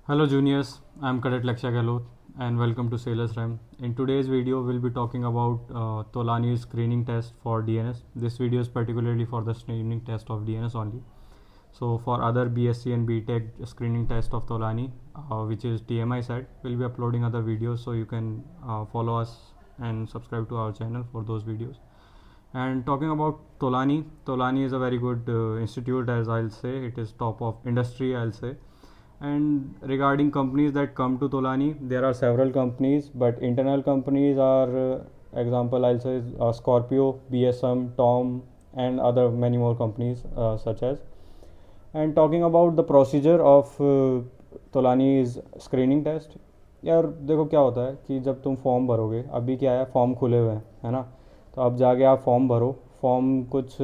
Hello juniors, I am Cadet Laksha Gehlot and welcome to Sailors Rhyme. In today's video, we'll be talking about Tolani's screening test for DNS. This video is particularly for the screening test of DNS only. So for other BSc and BTech screening test of Tolani, which is TMI side, we'll be uploading other videos, so you can follow us and subscribe to our channel for those videos. And talking about Tolani is a very good institute, as I'll say. It is top of industry, I'll say. And regarding companies that come to Tolani, there are several companies, but internal companies are example I'll say Scorpio, BSM, Tom, and other many more companies such as. And talking about the procedure of Tolani's screening test, यार देखो क्या होता है कि जब तुम form भरोगे, अभी क्या है, फॉर्म खुले हुए हैं, है ना। तो अब जाके आप फॉर्म भरो। फॉर्म कुछ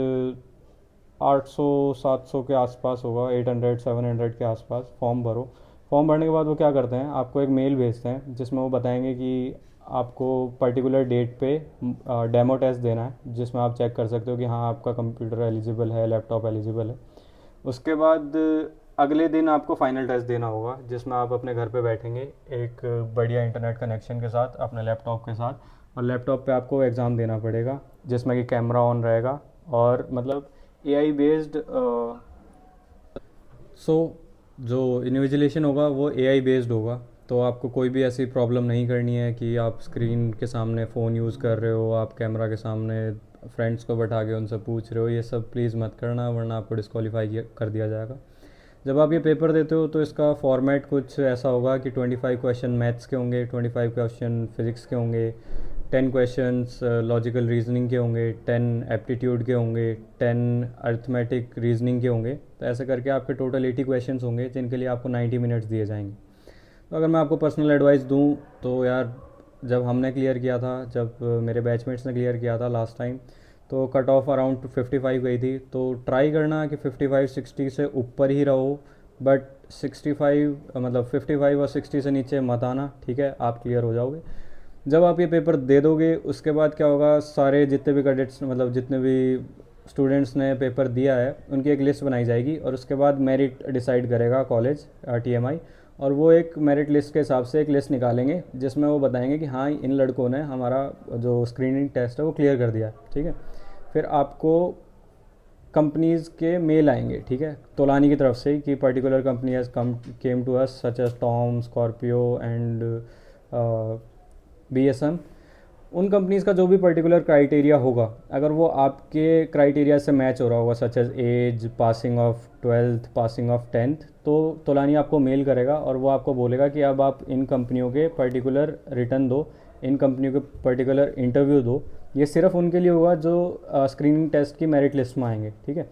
800-700 के आसपास होगा, 800-700 के आसपास फॉर्म भरो। फॉर्म भरने के बाद वो क्या करते हैं, आपको एक मेल भेजते हैं जिसमें वो बताएंगे कि आपको पर्टिकुलर डेट पे डेमो टेस्ट देना है, जिसमें आप चेक कर सकते हो कि हाँ आपका कंप्यूटर एलिजिबल है, लैपटॉप एलिजिबल है। उसके बाद अगले दिन आपको फाइनल टेस्ट देना होगा, जिसमें आप अपने घर पे बैठेंगे एक बढ़िया इंटरनेट कनेक्शन के साथ अपने लैपटॉप के साथ, और लैपटॉप पे आपको एग्ज़ाम देना पड़ेगा जिसमें कि कैमरा ऑन रहेगा और मतलब AI बेस्ड। सो जो इन्विजिलेशन होगा वो AI बेस्ड होगा, तो आपको कोई भी ऐसी प्रॉब्लम नहीं करनी है कि आप स्क्रीन के सामने फ़ोन यूज़ कर रहे हो, आप कैमरा के सामने फ्रेंड्स को बैठा के उनसे पूछ रहे हो। ये सब प्लीज़ मत करना, वरना आपको डिस्क्वालीफाई कर दिया जाएगा। जब आप ये पेपर देते हो तो इसका फॉर्मेट कुछ ऐसा होगा कि 25 क्वेश्चन मैथ्स के होंगे, 25 क्वेश्चन फिज़िक्स के होंगे, 10 क्वेश्चंस लॉजिकल रीजनिंग के होंगे, 10 एप्टीट्यूड के होंगे, 10 अर्थमेटिक रीजनिंग के होंगे। तो ऐसे करके आपके टोटल 80 क्वेश्चंस होंगे, जिनके लिए आपको 90 मिनट्स दिए जाएंगे। तो अगर मैं आपको पर्सनल एडवाइस दूं तो यार, जब हमने क्लियर किया था, जब मेरे बैचमेट्स ने क्लियर किया था लास्ट टाइम, तो कट ऑफ अराउंड 55 गई थी। तो ट्राई करना कि 55-60 से ऊपर ही रहो, बट 65 मतलब 55 और 60 से नीचे मत आना, ठीक है। आप क्लियर हो जाओगे। जब आप ये पेपर दे दोगे उसके बाद क्या होगा, सारे जितने भी कैडेट्स मतलब जितने भी स्टूडेंट्स ने पेपर दिया है उनकी एक लिस्ट बनाई जाएगी, और उसके बाद मेरिट डिसाइड करेगा कॉलेज TMI, और वो एक मेरिट लिस्ट के हिसाब से एक लिस्ट निकालेंगे जिसमें वो बताएंगे कि हाँ इन लड़कों ने हमारा जो स्क्रीनिंग टेस्ट है वो क्लियर कर दिया, ठीक है। फिर आपको कंपनीज़ के मेल आएंगे, ठीक है, तोलानी की तरफ से कि particular company has came to us such as Tom, Scorpio and BSM। उन कंपनीज़ का जो भी पर्टिकुलर क्राइटेरिया होगा, अगर वो आपके क्राइटेरिया से मैच हो रहा होगा, such as as, passing of 12th, passing of 10th, तो तोलानी आपको मेल करेगा और वो आपको बोलेगा कि अब आप इन कंपनियों के पर्टिकुलर रिटर्न दो, इन कंपनियों के पर्टिकुलर इंटरव्यू दो। ये सिर्फ उनके लिए होगा जो स्क्रीनिंग टेस्ट की मेरिट लिस्ट में आएंगे, ठीक है।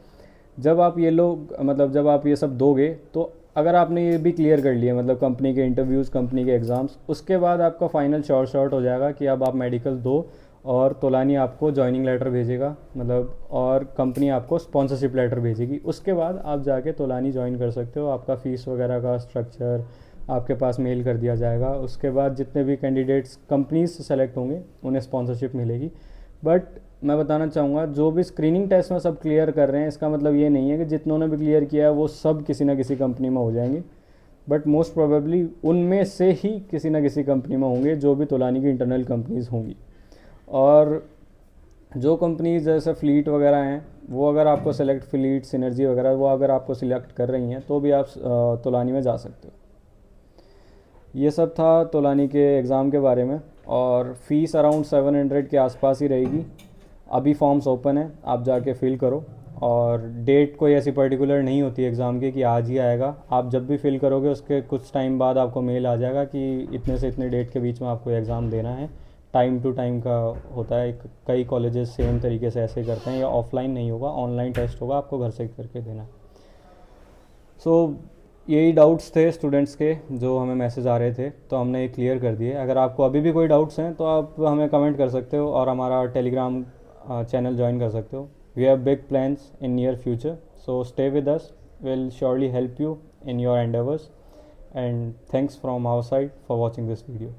जब आप ये लोग मतलब जब आप ये सब दोगे, तो अगर आपने ये भी क्लियर कर लिया, मतलब कंपनी के इंटरव्यूज़, कंपनी के एग्ज़ाम्स, उसके बाद आपका फाइनल शॉर्ट हो जाएगा कि अब आप मेडिकल दो, और तोलानी आपको जॉइनिंग लेटर भेजेगा, मतलब और कंपनी आपको स्पॉन्सरशिप लेटर भेजेगी। उसके बाद आप जाके तोलानी ज्वाइन कर सकते हो। आपका फ़ीस वगैरह का स्ट्रक्चर आपके पास मेल कर दिया जाएगा। उसके बाद जितने भी कैंडिडेट्स कंपनीज से सेलेक्ट होंगे उन्हें स्पॉन्सरशिप मिलेगी। बट मैं बताना चाहूँगा, जो भी स्क्रीनिंग टेस्ट में सब क्लियर कर रहे हैं, इसका मतलब ये नहीं है कि जितनों ने भी क्लियर किया है वो सब किसी ना किसी कंपनी में हो जाएंगे, बट मोस्ट प्रोबेबली उनमें से ही किसी ना किसी कंपनी में होंगे जो भी तोलानी की इंटरनल कंपनीज़ होंगी। और जो कंपनीज जैसे फ्लीट वगैरह हैं, वो अगर आपको सेलेक्ट, फ्लीट, सिनर्जी वगैरह, वो अगर आपको सिलेक्ट कर रही हैं तो भी आप तोलानी में जा सकते हो। ये सब था तोलानी के एग्ज़ाम के बारे में, और फ़ीस अराउंड 700 के आसपास ही रहेगी। अभी फॉर्म्स ओपन है, आप जाके फिल करो, और डेट कोई ऐसी पर्टिकुलर नहीं होती एग्ज़ाम की कि आज ही आएगा। आप जब भी फिल करोगे उसके कुछ टाइम बाद आपको मेल आ जाएगा कि इतने से इतने डेट के बीच में आपको एग्ज़ाम देना है। टाइम टू टाइम का होता है, कई कॉलेजेस सेम तरीके से ऐसे करते हैं, या ऑफलाइन नहीं होगा, ऑनलाइन टेस्ट होगा, आपको घर से करके देना है। सो यही डाउट्स थे स्टूडेंट्स के जो हमें मैसेज आ रहे थे, तो हमने ये क्लियर कर दिए। अगर आपको अभी भी कोई डाउट्स हैं तो आप हमें कमेंट कर सकते हो, और हमारा टेलीग्राम चैनल ज्वाइन कर सकते हो। We have big plans in near future, so stay with us, will surely help you in your endeavours, and thanks from our side for watching this video.